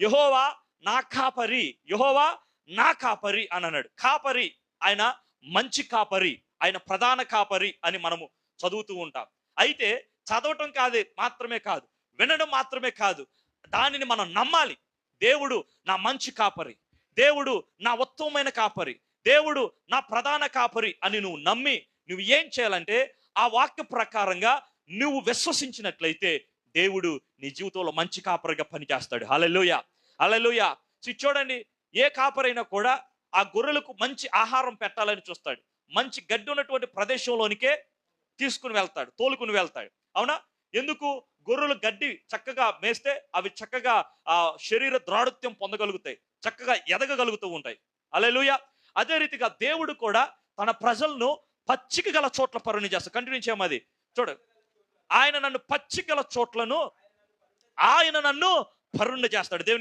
యెహోవా నా కాపరి, యెహోవా నా కాపరి అని అన్నాడు. కాపరి, ఆయన మంచి కాపరి, ఆయన ప్రధాన కాపరి అని మనము చదువుతూ ఉంటాం. అయితే చదవటం మాత్రమే కాదు, వినడం మాత్రమే కాదు, దానిని మనం నమ్మాలి. దేవుడు నా మంచి కాపరి, దేవుడు నా ఉత్తమమైన కాపరి, దేవుడు నా ప్రధాన కాపరి అని నువ్వు నమ్మి నువ్వు ఏం చేయాలంటే ఆ వాక్య ప్రకారంగా నువ్వు విశ్వసించినట్లయితే దేవుడు నీ జీవితంలో మంచి కాపరిగా పనిచేస్తాడు. హల్లెలూయా, హల్లెలూయా. చూడండి, ఏ కాపరైనా కూడా ఆ గొర్రెలకు మంచి ఆహారం పెట్టాలని చూస్తాడు. మంచి గడ్డి ఉన్నటువంటి ప్రదేశంలోనికే తీసుకుని వెళ్తాడు, తోలుకుని వెళ్తాడు. అవునా? ఎందుకు? గొర్రెలు గడ్డి చక్కగా మేస్తే అవి చక్కగా ఆ శరీర దృఢత్వం పొందగలుగుతాయి, చక్కగా ఎదగగలుగుతూ ఉంటాయి. హల్లెలూయా. అదే రీతిగా దేవుడు కూడా తన ప్రజలను పచ్చిక గల చోట్ల పరుని చేస్తాడు. కంటిన్యూ చేయమది చూడు. ఆయన నన్ను పచ్చిక గల చోట్లను ఆయన నన్ను పరుండ చేస్తాడు. దేవునికి